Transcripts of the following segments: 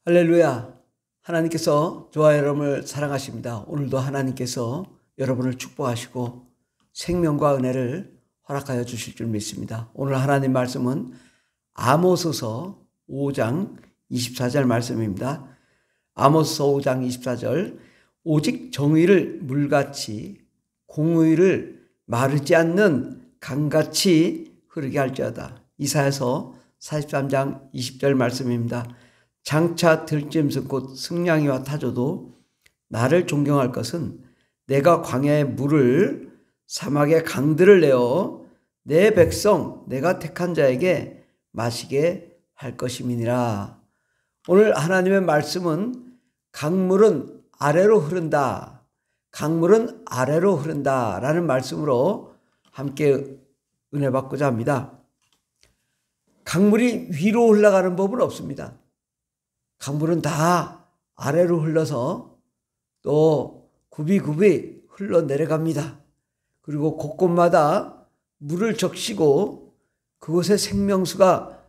할렐루야. 하나님께서 저와 여러분을 사랑하십니다. 오늘도 하나님께서 여러분을 축복하시고 생명과 은혜를 허락하여 주실 줄 믿습니다. 오늘 하나님 말씀은 아모스서 5장 24절 말씀입니다. 아모스서 5장 24절 오직 정의를 물같이 공의를 마르지 않는 강같이 흐르게 할지어다. 이사야서 43장 20절 말씀입니다. 장차 들짐승 곧 승냥이와 타조도 나를 존경할 것은 내가 광야의 물을 사막의 강들을 내어 내 백성 내가 택한 자에게 마시게 할 것임이니라. 오늘 하나님의 말씀은 강물은 아래로 흐른다. 강물은 아래로 흐른다 라는 말씀으로 함께 은혜 받고자 합니다. 강물이 위로 흘러가는 법은 없습니다. 강물은 다 아래로 흘러서 또 굽이굽이 흘러내려갑니다. 그리고 곳곳마다 물을 적시고 그곳에 생명수가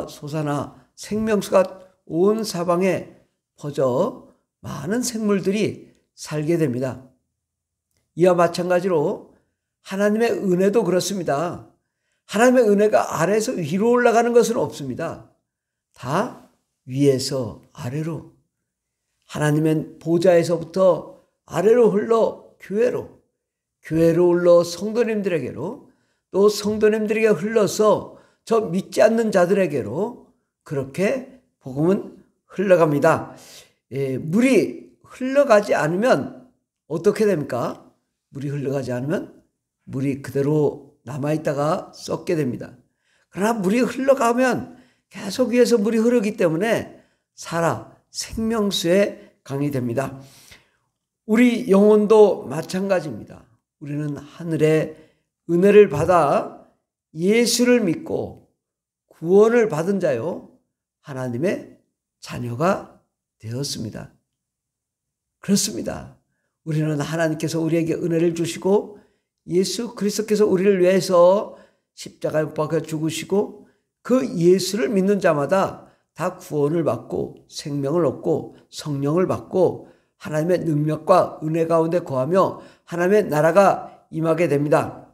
솟아나 생명수가 온 사방에 퍼져 많은 생물들이 살게 됩니다. 이와 마찬가지로 하나님의 은혜도 그렇습니다. 하나님의 은혜가 아래에서 위로 올라가는 것은 없습니다. 다 위에서 아래로, 하나님의 보좌에서부터 아래로 흘러 교회로, 교회로 흘러 성도님들에게로, 또 성도님들에게 흘러서 저 믿지 않는 자들에게로 그렇게 복음은 흘러갑니다. 물이 흘러가지 않으면 어떻게 됩니까? 물이 흘러가지 않으면 물이 그대로 남아있다가 썩게 됩니다. 그러나 물이 흘러가면 계속 위에서 물이 흐르기 때문에 살아 생명수의 강이 됩니다. 우리 영혼도 마찬가지입니다. 우리는 하늘의 은혜를 받아 예수를 믿고 구원을 받은 자요 하나님의 자녀가 되었습니다. 그렇습니다. 우리는 하나님께서 우리에게 은혜를 주시고 예수 그리스도께서 우리를 위해서 십자가에 못 박혀 죽으시고 그 예수를 믿는 자마다 다 구원을 받고 생명을 얻고 성령을 받고 하나님의 능력과 은혜 가운데 거하며 하나님의 나라가 임하게 됩니다.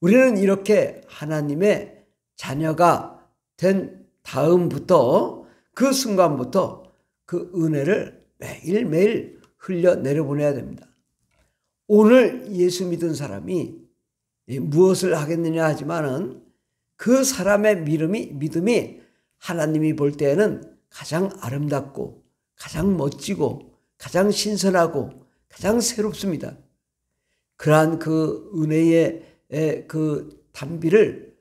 우리는 이렇게 하나님의 자녀가 된 다음부터 그 순간부터 그 은혜를 매일매일 흘려내려 보내야 됩니다. 오늘 예수 믿은 사람이 무엇을 하겠느냐 하지만은 그 사람의 믿음이 하나님이 볼 때에는 가장 아름답고 가장 멋지고 가장 신선하고 가장 새롭습니다. 그러한 그 은혜의 그 단비를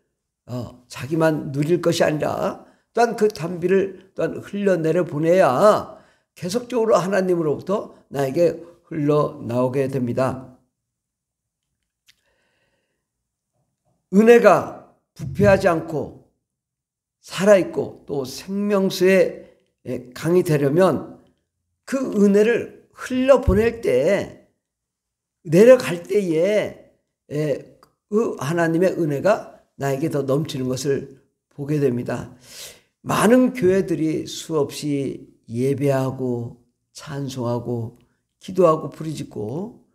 자기만 누릴 것이 아니라 또한 그 단비를 또한 흘러내려 보내야 계속적으로 하나님으로부터 나에게 흘러나오게 됩니다. 은혜가 부패하지 않고 살아있고 또 생명수의 강이 되려면 그 은혜를 흘려보낼 때 내려갈 때에 그 하나님의 은혜가 나에게 더 넘치는 것을 보게 됩니다. 많은 교회들이 수없이 예배하고 찬송하고 기도하고 부르짖고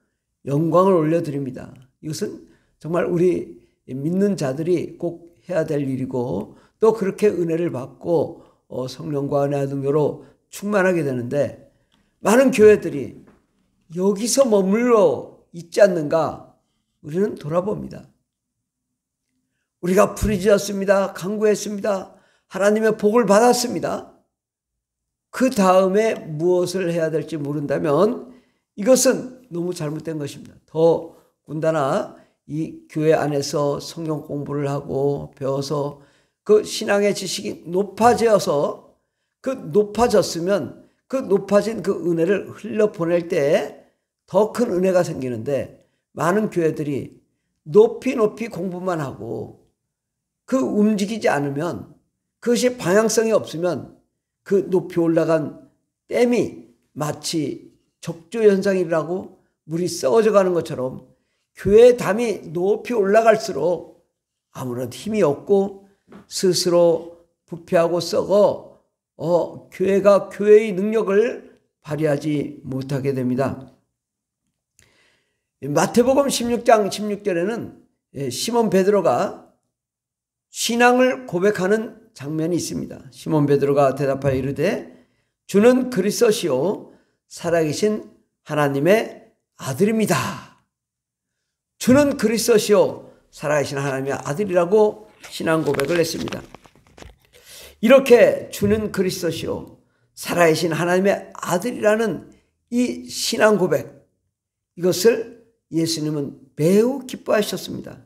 영광을 올려드립니다. 이것은 정말 우리 믿는 자들이 꼭 해야 될 일이고 또 그렇게 은혜를 받고 성령과 은혜와 능력으로 충만하게 되는데 많은 교회들이 여기서 머물러 있지 않는가 우리는 돌아봅니다. 우리가 부르짖었습니다. 간구했습니다. 하나님의 복을 받았습니다. 그 다음에 무엇을 해야 될지 모른다면 이것은 너무 잘못된 것입니다. 더군다나 이 교회 안에서 성경 공부를 하고 배워서 그 신앙의 지식이 높아져서 그 높아졌으면 그 높아진 그 은혜를 흘려보낼 때 더 큰 은혜가 생기는데 많은 교회들이 높이 공부만 하고 그 움직이지 않으면 그것이 방향성이 없으면 그 높이 올라간 댐이 마치 적조현상이라고 물이 썩어져 가는 것처럼 교회의 담이 높이 올라갈수록 아무런 힘이 없고 스스로 부패하고 썩어 교회가 교회의 능력을 발휘하지 못하게 됩니다. 마태복음 16장 16절에는 시몬 베드로가 신앙을 고백하는 장면이 있습니다. 시몬 베드로가 대답하여 이르되 주는 그리스도시요 살아계신 하나님의 아들입니다. 주는 그리스도시요 살아계신 하나님의 아들이라고 신앙 고백을 했습니다. 이렇게 주는 그리스도시요 살아계신 하나님의 아들이라는 이 신앙 고백, 이것을 예수님은 매우 기뻐하셨습니다.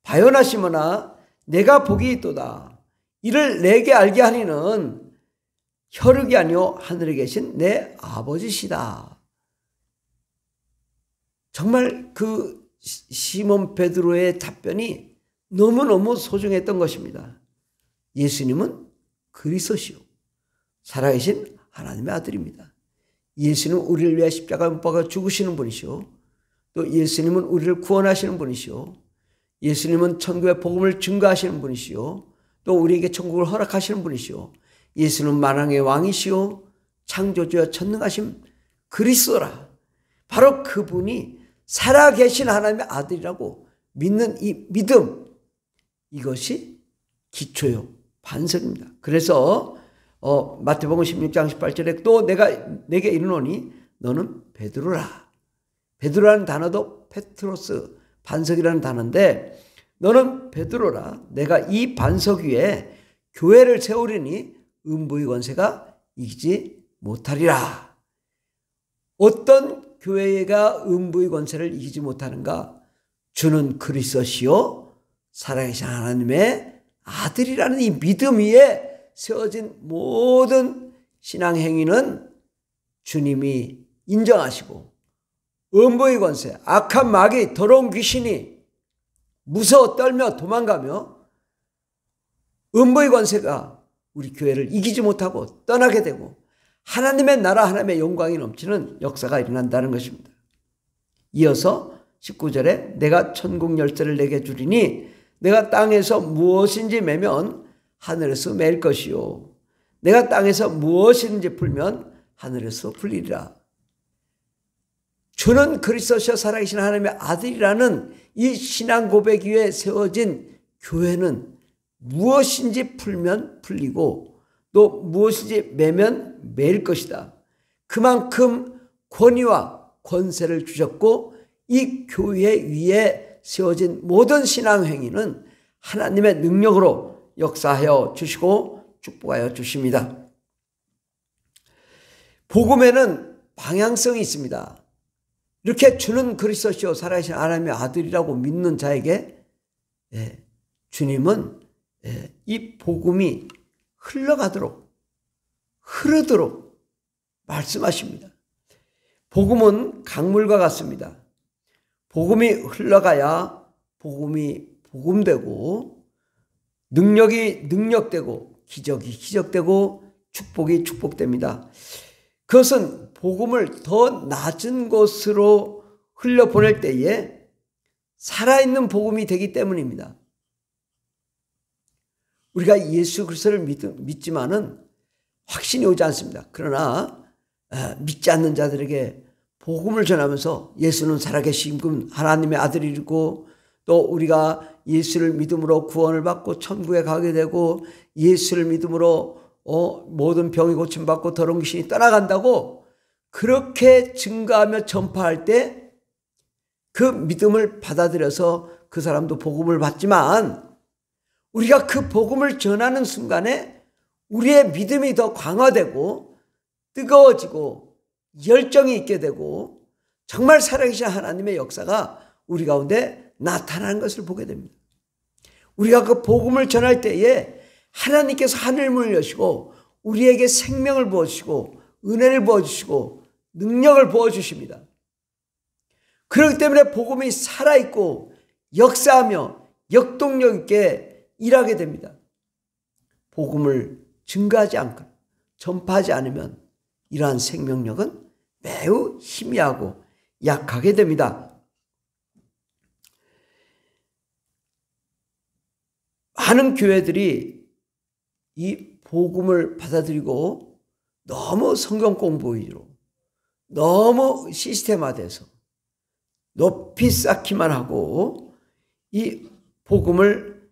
바요나 시몬아 내가 복이 있도다. 이를 내게 알게 하니는 혈육이 아니요 하늘에 계신 내 아버지시다. 정말 그 시몬 베드로의 답변이 너무너무 소중했던 것입니다. 예수님은 그리스도시요 살아계신 하나님의 아들입니다. 예수님은 우리를 위해 십자가에 못 박아 죽으시는 분이시오. 또 예수님은 우리를 구원하시는 분이시오. 예수님은 천국의 복음을 증거하시는 분이시오. 또 우리에게 천국을 허락하시는 분이시오. 예수는 만왕의 왕이시오. 창조주여 전능하신 그리스도라. 바로 그분이 살아계신 하나님의 아들이라고 믿는 이 믿음, 이것이 기초요 반석입니다. 그래서 마태복음 16장 18절에 또 내게 이르노니 너는 베드로라. 베드로라는 단어도 페트로스, 반석이라는 단어인데 너는 베드로라. 내가 이 반석 위에 교회를 세우리니 음부의 권세가 이기지 못하리라. 어떤 교회가 음부의 권세를 이기지 못하는가? 주는 그리스도시요 살아계신 하나님의 아들이라는 이 믿음 위에 세워진 모든 신앙 행위는 주님이 인정하시고 음부의 권세, 악한 마귀, 더러운 귀신이 무서워 떨며 도망가며 음부의 권세가 우리 교회를 이기지 못하고 떠나게 되고 하나님의 나라, 하나님의 영광이 넘치는 역사가 일어난다는 것입니다. 이어서 19절에 내가 천국 열쇠를 내게 주리니 내가 땅에서 무엇인지 매면 하늘에서 맬 것이요 내가 땅에서 무엇인지 풀면 하늘에서 풀리리라. 주는 그리스도시여 살아계신 하나님의 아들이라는 이 신앙 고백 위에 세워진 교회는 무엇인지 풀면 풀리고 또 무엇인지 매면 매일 것이다. 그만큼 권위와 권세를 주셨고 이 교회 위에 세워진 모든 신앙 행위는 하나님의 능력으로 역사하여 주시고 축복하여 주십니다. 복음에는 방향성이 있습니다. 이렇게 주는 그리스도시요 살아계신 하나님의 아들이라고 믿는 자에게 주님은 이 복음이 흐르도록 말씀하십니다. 복음은 강물과 같습니다. 복음이 흘러가야 복음이 복음되고 능력이 능력되고 기적이 기적되고 축복이 축복됩니다. 그것은 복음을 더 낮은 곳으로 흘려보낼 때에 살아있는 복음이 되기 때문입니다. 우리가 예수 그리스도를 믿지만은 확신이 오지 않습니다. 그러나 믿지 않는 자들에게 복음을 전하면서 예수는 살아계신 하나님의 아들이고 또 우리가 예수를 믿음으로 구원을 받고 천국에 가게 되고 예수를 믿음으로 모든 병이 고침받고 더러운 귀신이 떠나간다고 그렇게 증거하며 전파할 때 그 믿음을 받아들여서 그 사람도 복음을 받지만 우리가 그 복음을 전하는 순간에 우리의 믿음이 더 강화되고 뜨거워지고 열정이 있게 되고 정말 살아계신 하나님의 역사가 우리 가운데 나타나는 것을 보게 됩니다. 우리가 그 복음을 전할 때에 하나님께서 하늘문을 여시고 우리에게 생명을 부어주시고 은혜를 부어주시고 능력을 부어주십니다. 그렇기 때문에 복음이 살아있고 역사하며 역동력 있게 일하게 됩니다. 복음을 증거하지 않고 전파하지 않으면 이러한 생명력은 매우 희미하고 약하게 됩니다. 많은 교회들이 이 복음을 받아들이고 너무 성경 공부 위주로 너무 시스템화돼서 높이 쌓기만 하고 이 복음을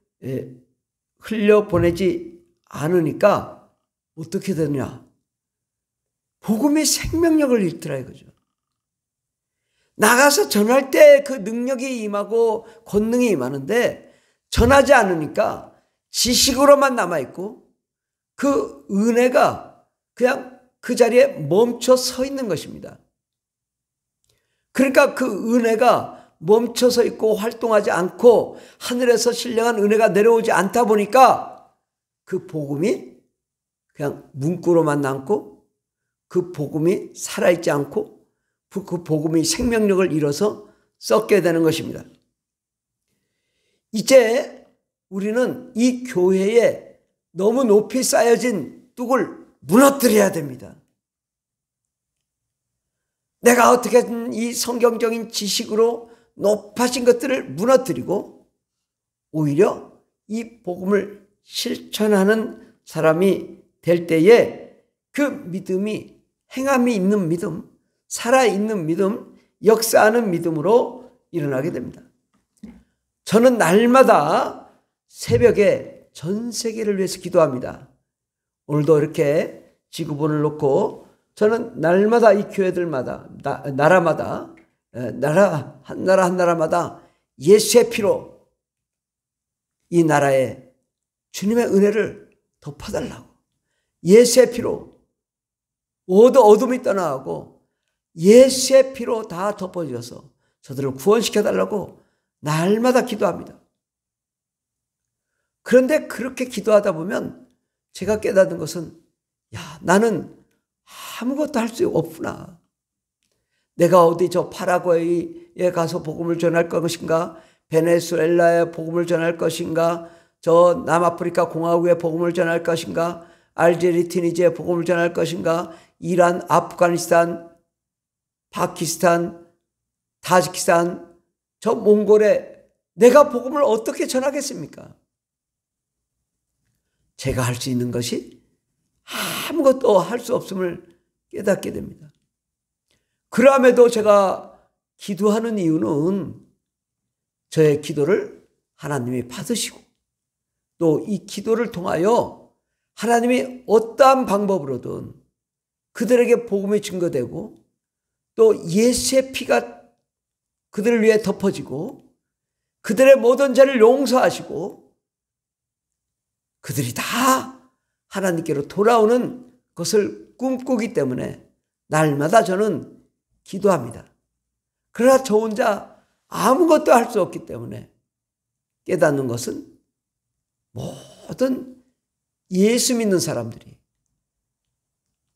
흘려보내지 않으니까 어떻게 되느냐. 복음의 생명력을 잃더라 이거죠. 나가서 전할 때 그 능력이 임하고 권능이 임하는데 전하지 않으니까 지식으로만 남아있고 그 은혜가 그냥 그 자리에 멈춰 서 있는 것입니다. 그러니까 그 은혜가 멈춰서 있고 활동하지 않고 하늘에서 신령한 은혜가 내려오지 않다 보니까 그 복음이 그냥 문구로만 남고 그 복음이 살아있지 않고 그 복음이 생명력을 잃어서 썩게 되는 것입니다. 이제 우리는 이 교회에 너무 높이 쌓여진 뚝을 무너뜨려야 됩니다. 내가 어떻게든 이 성경적인 지식으로 높아진 것들을 무너뜨리고 오히려 이 복음을 실천하는 사람이 될 때에 그 믿음이 행함이 있는 믿음, 살아있는 믿음, 역사하는 믿음으로 일어나게 됩니다. 저는 날마다 새벽에 전 세계를 위해서 기도합니다. 오늘도 이렇게 지구본을 놓고 저는 날마다 이 교회들마다 나라마다 한 나라마다 예수의 피로 이 나라에 주님의 은혜를 덮어달라고, 예수의 피로 모두 어둠이 떠나가고 예수의 피로 다 덮어져서 저들을 구원시켜달라고 날마다 기도합니다. 그런데 그렇게 기도하다 보면 제가 깨닫는 것은 나는 아무것도 할 수 없구나. 내가 어디 저 파라과이에 가서 복음을 전할 것인가, 베네수엘라에 복음을 전할 것인가, 저 남아프리카 공화국에 복음을 전할 것인가, 알제리 튀니지에 복음을 전할 것인가, 이란, 아프가니스탄, 파키스탄, 타지키스탄, 저 몽골에 내가 복음을 어떻게 전하겠습니까? 제가 할 수 있는 것이 아무것도 할 수 없음을 깨닫게 됩니다. 그럼에도 제가 기도하는 이유는 저의 기도를 하나님이 받으시고 또 이 기도를 통하여 하나님이 어떠한 방법으로든 그들에게 복음이 증거되고 또 예수의 피가 그들을 위해 덮어지고 그들의 모든 죄를 용서하시고 그들이 다 하나님께로 돌아오는 것을 꿈꾸기 때문에 날마다 저는 기도합니다. 그러나 저 혼자 아무것도 할 수 없기 때문에 깨닫는 것은 모든 예수 믿는 사람들이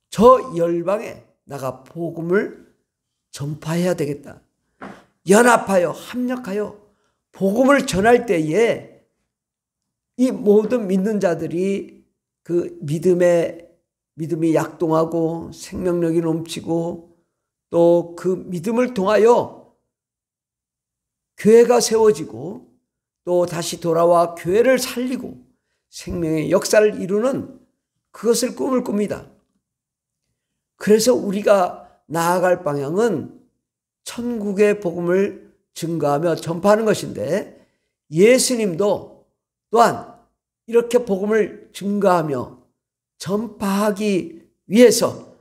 저 열방에 나가 복음을 전파해야 되겠다. 연합하여 합력하여 복음을 전할 때에 이 모든 믿는 자들이 그 믿음이 약동하고 생명력이 넘치고 또 그 믿음을 통하여 교회가 세워지고 또 다시 돌아와 교회를 살리고 생명의 역사를 이루는 그것을 꿈을 꿉니다. 그래서 우리가 나아갈 방향은 천국의 복음을 증거하며 전파하는 것인데 예수님도 또한 이렇게 복음을 증거하며 전파하기 위해서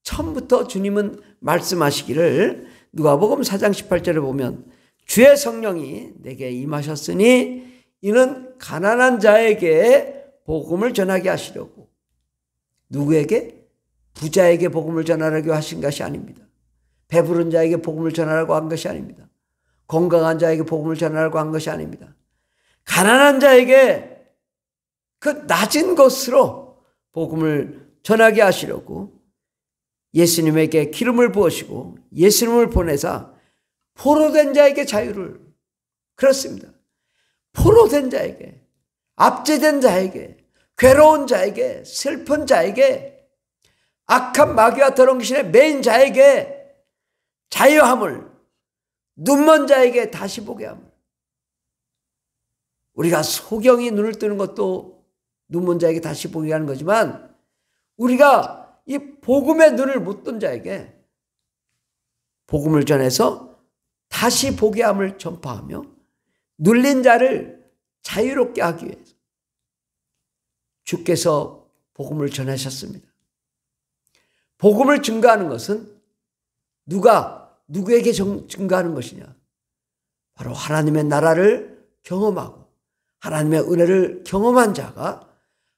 처음부터 주님은 말씀하시기를 누가복음 4장 18절에 보면 주의 성령이 내게 임하셨으니 이는 가난한 자에게 복음을 전하게 하시려고. 누구에게? 부자에게 복음을 전하라고 하신 것이 아닙니다. 배부른 자에게 복음을 전하라고 한 것이 아닙니다. 건강한 자에게 복음을 전하라고 한 것이 아닙니다. 가난한 자에게 그 낮은 것으로 복음을 전하게 하시려고 예수님에게 기름을 부으시고 예수님을 보내사 포로된 자에게 자유를, 그렇습니다. 포로된 자에게, 압제된 자에게, 괴로운 자에게, 슬픈 자에게, 악한 마귀와 더러운 귀신에 매인 자에게 자유함을, 눈먼 자에게 다시 보게 함을. 우리가 소경이 눈을 뜨는 것도 눈먼 자에게 다시 보게 하는 거지만 우리가 이 복음의 눈을 못 뜬 자에게 복음을 전해서 다시 보게 함을 전파하며 눌린 자를 자유롭게 하기 위해서 주께서 복음을 전하셨습니다. 복음을 증거하는 것은 누구에게 증거하는 것이냐? 바로 하나님의 나라를 경험하고 하나님의 은혜를 경험한 자가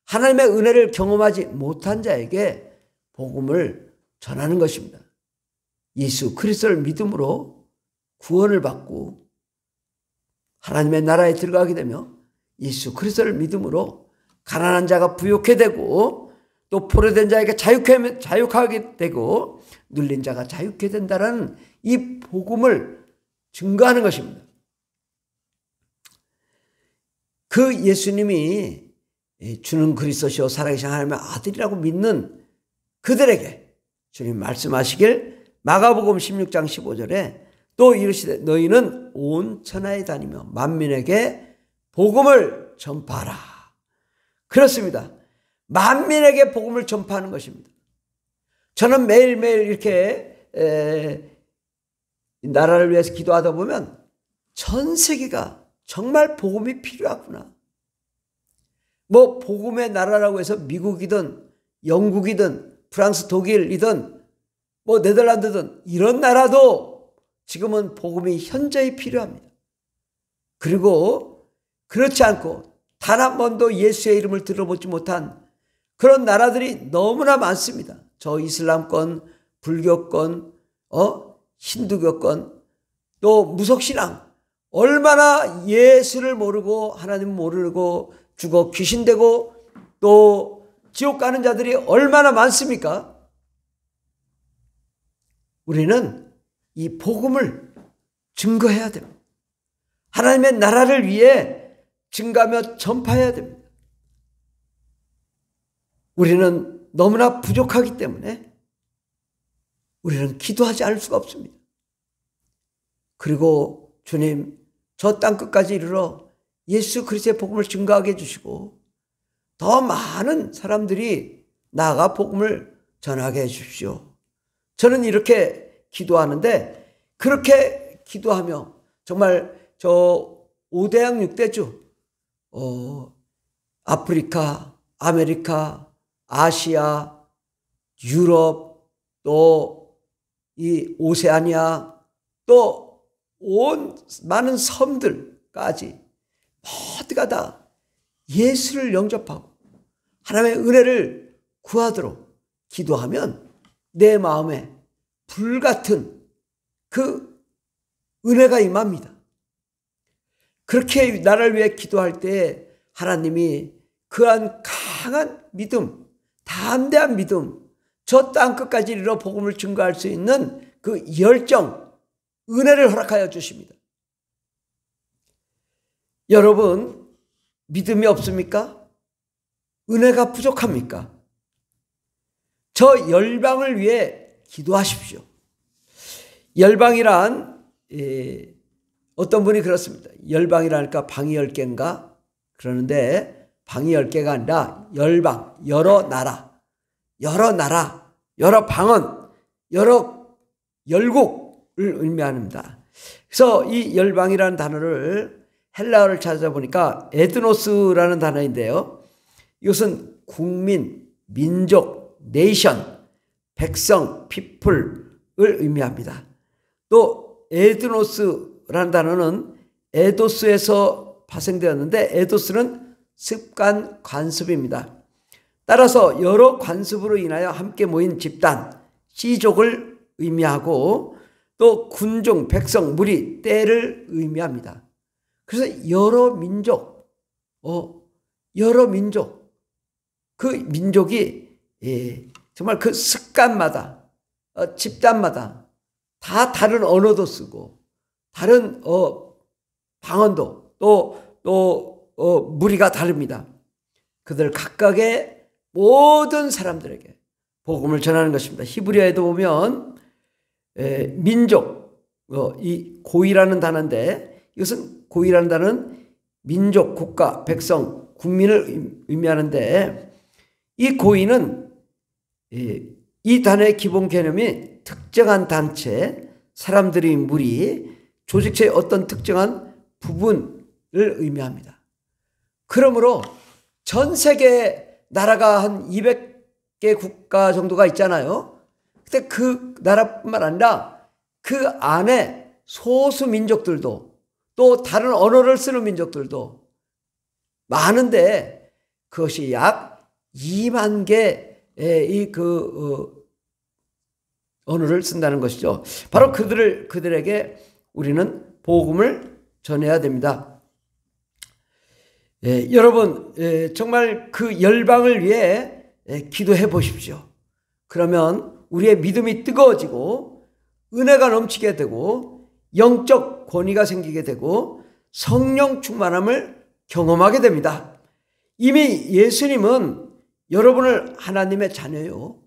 하나님의 은혜를 경험하지 못한 자에게 복음을 전하는 것입니다. 예수 그리스도를 믿음으로 구원을 받고 하나님의 나라에 들어가게 되며 예수 그리스도를 믿음으로 가난한 자가 부유케 되고 또 포로된 자에게 자유하게 되고 눌린 자가 자유케 된다는 이 복음을 증거하는 것입니다. 그 예수님이 주는 그리스도시요 살아계신 하나님의 아들이라고 믿는 그들에게 주님 말씀하시길 마가복음 16장 15절에 또 이르시되 너희는 온 천하에 다니며 만민에게 복음을 전파하라. 그렇습니다. 만민에게 복음을 전파하는 것입니다. 저는 매일매일 이렇게 나라를 위해서 기도하다 보면 전 세계가 정말 복음이 필요하구나. 뭐 복음의 나라라고 해서 미국이든 영국이든 프랑스 독일이든 뭐 네덜란드든 이런 나라도 지금은 복음이 현저히 필요합니다. 그리고 그렇지 않고 단 한 번도 예수의 이름을 들어보지 못한 그런 나라들이 너무나 많습니다. 저 이슬람권, 불교권, 힌두교권, 또 무속신앙 얼마나 예수를 모르고 하나님 모르고 죽어 귀신되고 또 지옥 가는 자들이 얼마나 많습니까? 우리는 이 복음을 증거해야 됩니다. 하나님의 나라를 위해 증거하며 전파해야 됩니다. 우리는 너무나 부족하기 때문에 우리는 기도하지 않을 수가 없습니다. 그리고 주님, 저 땅끝까지 이르러 예수 그리스도의 복음을 증거하게 해주시고 더 많은 사람들이 나아가 복음을 전하게 해주십시오. 저는 이렇게 기도하는데 그렇게 기도하며 정말 저 5대양 6대주 아프리카, 아메리카, 아시아, 유럽, 또 이 오세아니아, 또 온 많은 섬들까지 모두가 다 예수를 영접하고 하나님의 은혜를 구하도록 기도하면 내 마음에 불같은 그 은혜가 임합니다. 그렇게 나를 위해 기도할 때 하나님이 그한 강한 믿음, 담대한 믿음, 저 땅끝까지 이르러 복음을 증거할 수 있는 그 열정, 은혜를 허락하여 주십니다. 여러분, 믿음이 없습니까? 은혜가 부족합니까? 저 열방을 위해 기도하십시오. 열방이란 어떤 분이 그렇습니다. 열방이라니까 방이 10개인가? 그러는데 방이 10개가 아니라 열방, 여러 나라, 여러 방언, 여러 열국을 의미합니다. 그래서 이 열방이라는 단어를 헬라어를 찾아보니까 에드노스라는 단어인데요. 이것은 국민, 민족, 네이션, 백성, 피플을 의미합니다. 또 에드노스라는 단어는 에도스에서 파생되었는데 에도스는 습관, 관습입니다. 따라서 여러 관습으로 인하여 함께 모인 집단, 시족을 의미하고 또 군종, 백성, 무리, 때를 의미합니다. 그래서 여러 민족, 그 민족이 정말 그 습관마다, 집단마다 다 다른 언어도 쓰고 다른 방언도 또 무리가 다릅니다. 그들 각각의 모든 사람들에게 복음을 전하는 것입니다. 히브리어에도 보면 민족, 이 고이라는 단어인데 이것은 고이라는 단어는 민족, 국가, 백성, 국민을 의미하는데, 이 고인은 이 단어의 기본 개념이 특정한 단체, 사람들의 무리, 조직체의 어떤 특정한 부분을 의미합니다. 그러므로 전 세계 나라가 한 200개 국가 정도가 있잖아요. 근데 그 나라뿐만 아니라 그 안에 소수 민족들도 또 다른 언어를 쓰는 민족들도 많은데, 그것이 약 2만 개의 언어를 쓴다는 것이죠. 바로 그들에게 우리는 복음을 전해야 됩니다. 여러분, 정말 그 열방을 위해 기도해 보십시오. 그러면 우리의 믿음이 뜨거워지고 은혜가 넘치게 되고 영적 권위가 생기게 되고 성령 충만함을 경험하게 됩니다. 이미 예수님은 여러분을 하나님의 자녀요,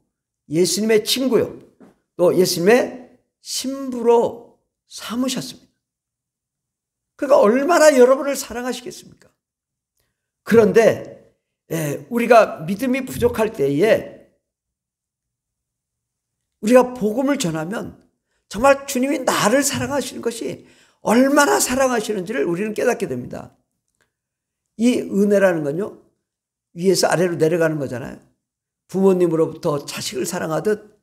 예수님의 친구요, 또 예수님의 신부로 삼으셨습니다. 그러니까 얼마나 여러분을 사랑하시겠습니까? 그런데 우리가 믿음이 부족할 때에 우리가 복음을 전하면 정말 주님이 나를 사랑하시는 것이 얼마나 사랑하시는지를 우리는 깨닫게 됩니다. 이 은혜라는 건요, 위에서 아래로 내려가는 거잖아요. 부모님으로부터 자식을 사랑하듯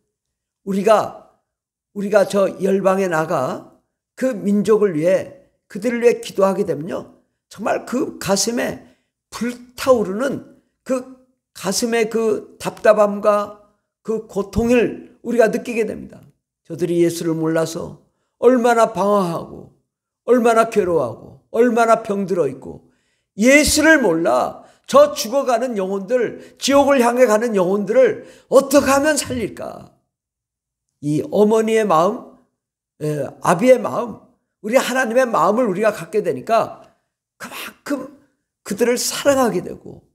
우리가 저 열방에 나가 그 민족을 위해, 그들을 위해 기도하게 되면요, 정말 그 가슴에 불타오르는 그 가슴의 그 답답함과 그 고통을 우리가 느끼게 됩니다. 저들이 예수를 몰라서 얼마나 방황하고 얼마나 괴로워하고 얼마나 병들어 있고, 예수를 몰라 저 죽어가는 영혼들, 지옥을 향해 가는 영혼들을 어떻게 하면 살릴까? 이 어머니의 마음, 아비의 마음, 우리 하나님의 마음을 우리가 갖게 되니까 그만큼 그들을 사랑하게 되고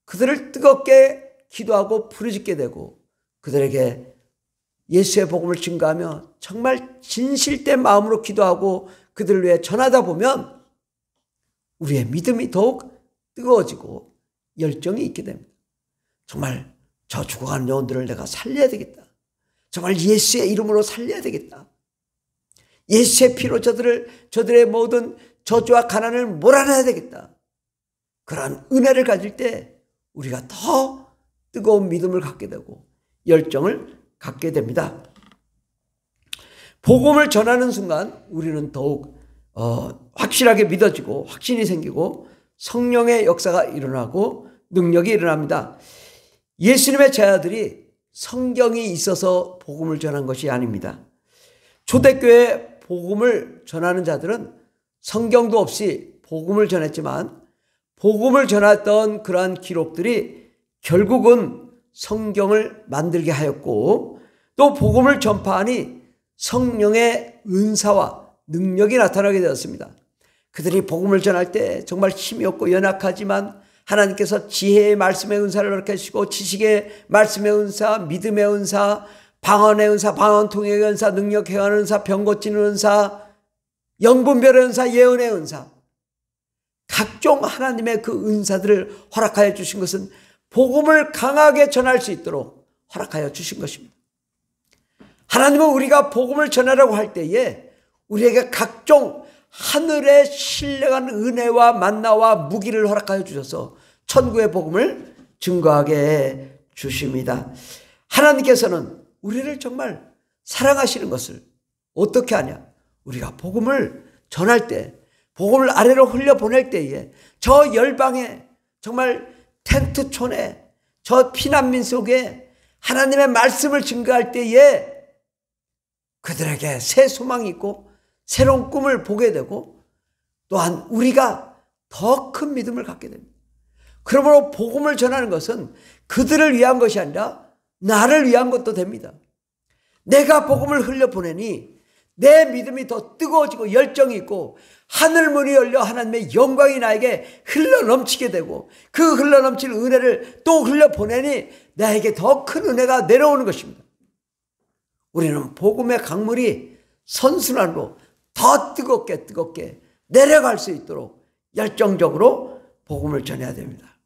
그들을 뜨겁게 기도하고 부르짖게 되고 그들에게 예수의 복음을 증거하며 정말 진실된 마음으로 기도하고 그들을 위해 전하다 보면 우리의 믿음이 더욱 뜨거워지고 열정이 있게 됩니다. 정말 저 죽어가는 영혼들을 내가 살려야 되겠다. 정말 예수의 이름으로 살려야 되겠다. 예수의 피로 저들의 모든 저주와 가난을 몰아내야 되겠다. 그러한 은혜를 가질 때 우리가 더 뜨거운 믿음을 갖게 되고 열정을 갖게 됩니다. 복음을 전하는 순간 우리는 더욱 확실하게 믿어지고 확신이 생기고 성령의 역사가 일어나고 능력이 일어납니다. 예수님의 제자들이 성경이 있어서 복음을 전한 것이 아닙니다. 초대교회 복음을 전하는 자들은 성경도 없이 복음을 전했지만 복음을 전했던 그러한 기록들이 결국은 성경을 만들게 하였고, 또 복음을 전파하니 성령의 은사와 능력이 나타나게 되었습니다. 그들이 복음을 전할 때 정말 힘이 없고 연약하지만 하나님께서 지혜의 말씀의 은사를 이렇게 하시고 지식의 말씀의 은사, 믿음의 은사, 방언의 은사, 방언 통역의 은사, 능력 행하는 은사, 병 고치는 은사, 영분별의 은사, 예언의 은사, 각종 하나님의 그 은사들을 허락하여 주신 것은 복음을 강하게 전할 수 있도록 허락하여 주신 것입니다. 하나님은 우리가 복음을 전하라고 할 때에 우리에게 각종 하늘의 신령한 은혜와 만나와 무기를 허락하여 주셔서 천국의 복음을 증거하게 해 주십니다. 하나님께서는 우리를 정말 사랑하시는 것을 어떻게 하냐? 우리가 복음을 전할 때, 복음을 아래로 흘려보낼 때에 저 열방에, 정말 텐트촌에, 저 피난민 속에 하나님의 말씀을 증거할 때에 그들에게 새 소망이 있고 새로운 꿈을 보게 되고 또한 우리가 더 큰 믿음을 갖게 됩니다. 그러므로 복음을 전하는 것은 그들을 위한 것이 아니라 나를 위한 것도 됩니다. 내가 복음을 흘려보내니 내 믿음이 더 뜨거워지고 열정이 있고 하늘 문이 열려 하나님의 영광이 나에게 흘러넘치게 되고 그 흘러넘칠 은혜를 또 흘려보내니 나에게 더 큰 은혜가 내려오는 것입니다. 우리는 복음의 강물이 선순환으로 더 뜨겁게 내려갈 수 있도록 열정적으로 복음을 전해야 됩니다.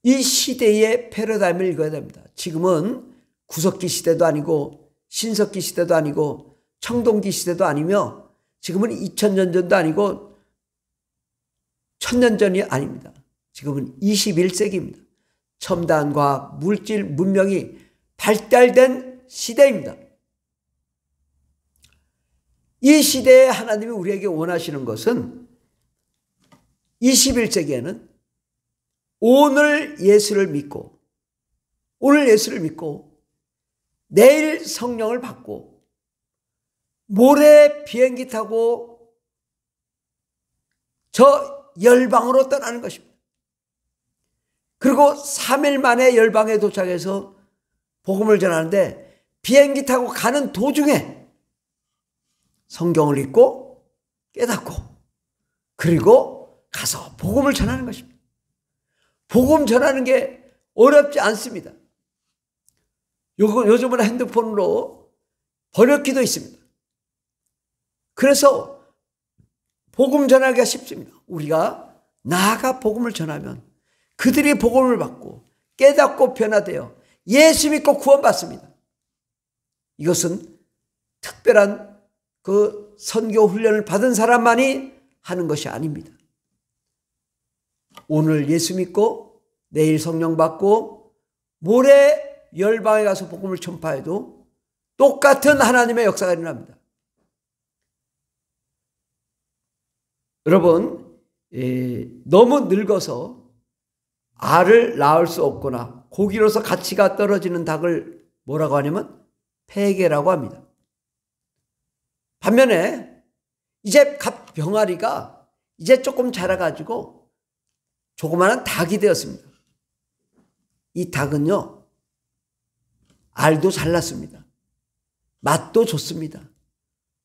이 시대의 패러다임을 읽어야 됩니다. 지금은 구석기 시대도 아니고 신석기 시대도 아니고 청동기 시대도 아니며 지금은 2000년 전도 아니고 1000년 전이 아닙니다. 지금은 21세기입니다. 첨단 과학, 물질, 문명이 발달된 시대입니다. 이 시대에 하나님이 우리에게 원하시는 것은 21세기에는 오늘 예수를 믿고 내일 성령을 받고 모레 비행기 타고 저 열방으로 떠나는 것입니다. 그리고 3일 만에 열방에 도착해서 복음을 전하는데 비행기 타고 가는 도중에 성경을 읽고 깨닫고 그리고 가서 복음을 전하는 것입니다. 복음 전하는 게 어렵지 않습니다. 요즘은 핸드폰으로 번역기도 있습니다. 그래서 복음 전하기가 쉽습니다. 우리가 나아가 복음을 전하면 그들이 복음을 받고 깨닫고 변화되어 예수 믿고 구원받습니다. 이것은 특별한 그 선교 훈련을 받은 사람만이 하는 것이 아닙니다. 오늘 예수 믿고 내일 성령 받고 모레 열방에 가서 복음을 전파해도 똑같은 하나님의 역사가 일어납니다. 여러분, 너무 늙어서 알을 낳을 수 없거나 고기로서 가치가 떨어지는 닭을 뭐라고 하냐면 폐계라고 합니다. 반면에 이제 갓 병아리가 이제 조금 자라가지고 조그마한 닭이 되었습니다. 이 닭은요, 알도 잘 낳습니다. 맛도 좋습니다.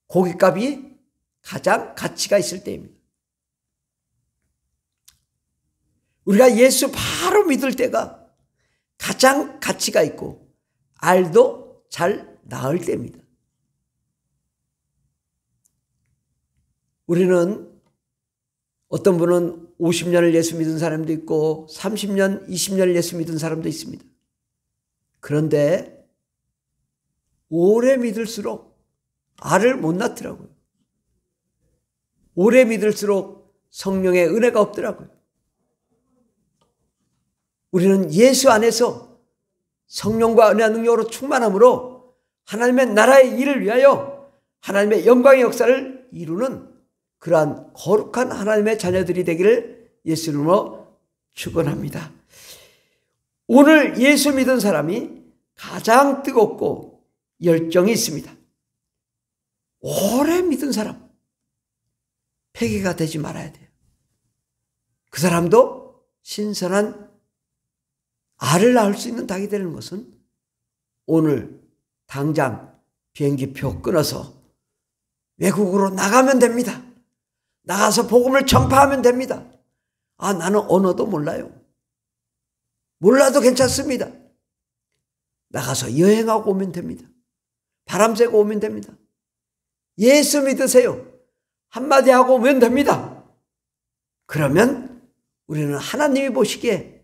고깃값이 가장 가치가 있을 때입니다. 우리가 예수 바로 믿을 때가 가장 가치가 있고 알도 잘 낳을 때입니다. 우리는 어떤 분은 50년을 예수 믿은 사람도 있고 30년, 20년을 예수 믿은 사람도 있습니다. 그런데 오래 믿을수록 알을 못 낳더라고요. 오래 믿을수록 성령의 은혜가 없더라고요. 우리는 예수 안에서 성령과 은혜와 능력으로 충만함으로 하나님의 나라의 일을 위하여 하나님의 영광의 역사를 이루는 그러한 거룩한 하나님의 자녀들이 되기를 예수 이름으로 축원합니다. 오늘 예수 믿은 사람이 가장 뜨겁고 열정이 있습니다. 오래 믿은 사람, 폐기가 되지 말아야 돼요. 그 사람도 신선한 알을 낳을 수 있는 닭이 되는 것은 오늘 당장 비행기표 끊어서 외국으로 나가면 됩니다. 나가서 복음을 전파하면 됩니다. 아, 나는 언어도 몰라요. 몰라도 괜찮습니다. 나가서 여행하고 오면 됩니다. 바람 쐬고 오면 됩니다. 예수 믿으세요. 한마디 하고 오면 됩니다. 그러면 우리는 하나님이 보시기에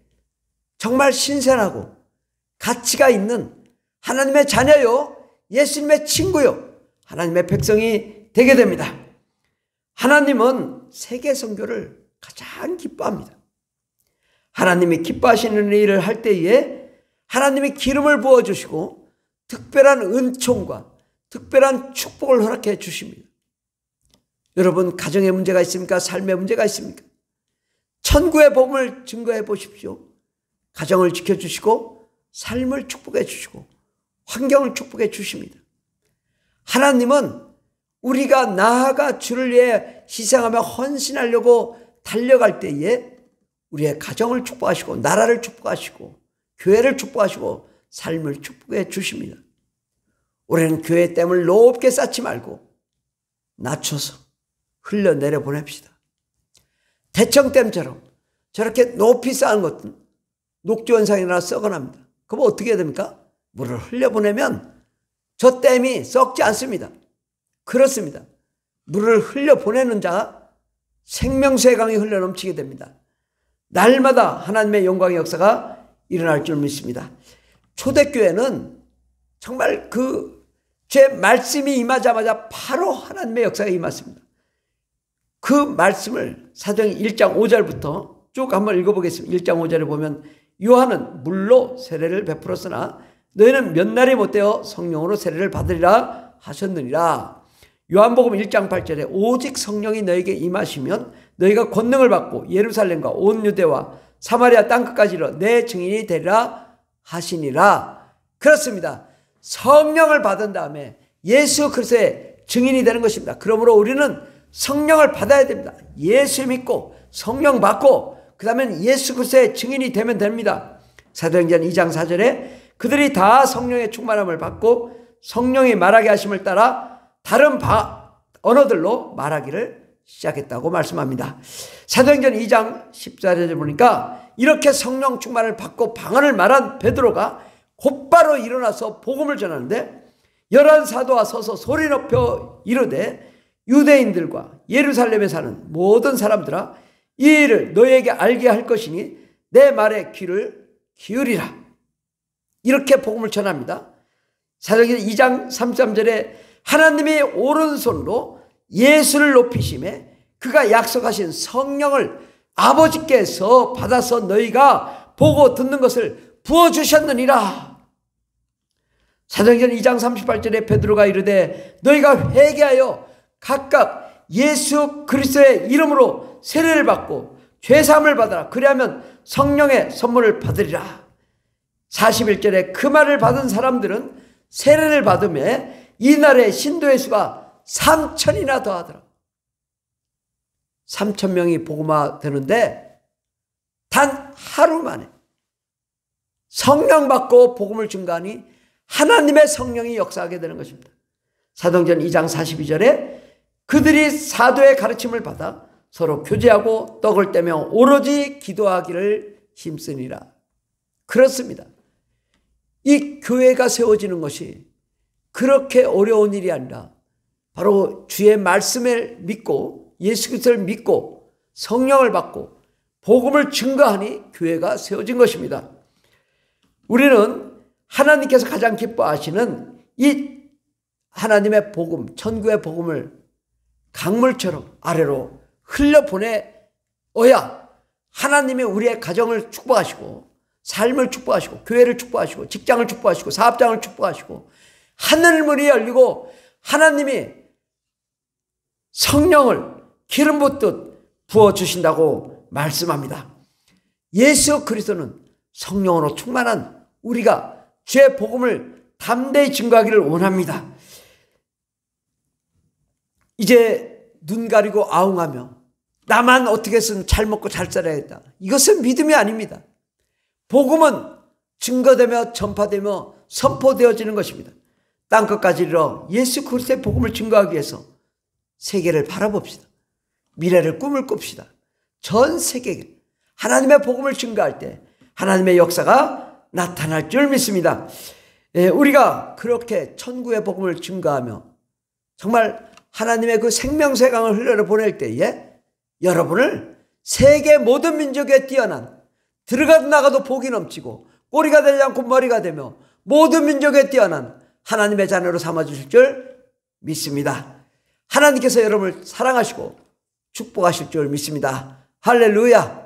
정말 신선하고 가치가 있는 하나님의 자녀요, 예수님의 친구요, 하나님의 백성이 되게 됩니다. 하나님은 세계 선교를 가장 기뻐합니다. 하나님이 기뻐하시는 일을 할 때에 하나님이 기름을 부어주시고 특별한 은총과 특별한 축복을 허락해 주십니다. 여러분, 가정에 문제가 있습니까? 삶에 문제가 있습니까? 천국의 복음을 증거해 보십시오. 가정을 지켜주시고 삶을 축복해 주시고 환경을 축복해 주십니다. 하나님은 우리가 나아가 주를 위해 희생하며 헌신하려고 달려갈 때에 우리의 가정을 축복하시고 나라를 축복하시고 교회를 축복하시고 삶을 축복해 주십니다. 우리는 교회 댐을 높게 쌓지 말고 낮춰서 흘려내려 보냅시다. 대청댐처럼 저렇게 높이 쌓은 것은 녹지원상이나 썩어납니다. 그럼 어떻게 해야 됩니까? 물을 흘려보내면 저 댐이 썩지 않습니다. 그렇습니다. 물을 흘려보내는 자가 생명수의 강이 흘러넘치게 됩니다. 날마다 하나님의 영광의 역사가 일어날 줄 믿습니다. 초대교회는 정말 제 말씀이 임하자마자 바로 하나님의 역사가 임했습니다. 그 말씀을 사도행전 1장 5절부터 쭉 한번 읽어보겠습니다. 1장 5절에 보면 요한은 물로 세례를 베풀었으나 너희는 몇 날이 못되어 성령으로 세례를 받으리라 하셨느니라. 요한복음 1장 8절에 오직 성령이 너에게 임하시면 너희가 권능을 받고 예루살렘과 온 유대와 사마리아 땅끝까지 이르러 내 증인이 되리라 하시니라. 그렇습니다. 성령을 받은 다음에 예수 그리스도의 증인이 되는 것입니다. 그러므로 우리는 성령을 받아야 됩니다. 예수 믿고 성령 받고 그 다음에 예수 그리스도의 증인이 되면 됩니다. 사도행전 2장 4절에 그들이 다 성령의 충만함을 받고 성령이 말하게 하심을 따라 다른 언어들로 말하기를 시작했다고 말씀합니다. 사도행전 2장 14절에 보니까 이렇게 성령 충만을 받고 방언을 말한 베드로가 곧바로 일어나서 복음을 전하는데 11 사도와 서서 소리 높여 이르되 유대인들과 예루살렘에 사는 모든 사람들아 이 일을 너희에게 알게 할 것이니 내 말에 귀를 기울이라. 이렇게 복음을 전합니다. 사도행전 2장 33절에 하나님이 오른손으로 예수를 높이심에 그가 약속하신 성령을 아버지께서 받아서 너희가 보고 듣는 것을 부어주셨느니라. 사도행전 2장 38절에 베드로가 이르되 너희가 회개하여 각각 예수 그리스도의 이름으로 세례를 받고 죄사함을 받아라. 그리하면 성령의 선물을 받으리라. 41절에 그 말을 받은 사람들은 세례를 받음에 이날의 신도의 수가 3,000이나 더하더라. 3,000명이 복음화 되는데 단 하루 만에 성령 받고 복음을 증거하니 하나님의 성령이 역사하게 되는 것입니다. 사도행전 2장 42절에 그들이 사도의 가르침을 받아 서로 교제하고 떡을 떼며 오로지 기도하기를 힘쓰니라. 그렇습니다. 이 교회가 세워지는 것이 그렇게 어려운 일이 아니라 바로 주의 말씀을 믿고 예수 그리스도를 믿고 성령을 받고 복음을 증거하니 교회가 세워진 것입니다. 우리는 하나님께서 가장 기뻐하시는 이 하나님의 복음, 천국의 복음을 강물처럼 아래로 흘려보내어야 하나님이 우리의 가정을 축복하시고 삶을 축복하시고 교회를 축복하시고 직장을 축복하시고 사업장을 축복하시고 하늘문이 열리고 하나님이 성령을 기름 붓듯 부어주신다고 말씀합니다. 예수 그리스도는 성령으로 충만한 우리가 주의 복음을 담대히 증거하기를 원합니다. 이제 눈 가리고 아웅하며 나만 어떻게 해서는 잘 먹고 잘 살아야겠다. 이것은 믿음이 아닙니다. 복음은 증거되며 전파되며 선포되어지는 것입니다. 땅끝까지 이르러 예수 그리스도의 복음을 증거하기 위해서 세계를 바라봅시다. 미래를 꿈을 꿉시다. 전 세계에 하나님의 복음을 증거할 때 하나님의 역사가 나타날 줄 믿습니다. 우리가 그렇게 천국의 복음을 증거하며 정말 하나님의 그 생명수의 강을 흘려보낼 때에 여러분을 세계 모든 민족에 뛰어난 들어가도 나가도 복이 넘치고 꼬리가 되지 않고 머리가 되며 모든 민족에 뛰어난 하나님의 자녀로 삼아주실 줄 믿습니다. 하나님께서 여러분을 사랑하시고 축복하실 줄 믿습니다. 할렐루야.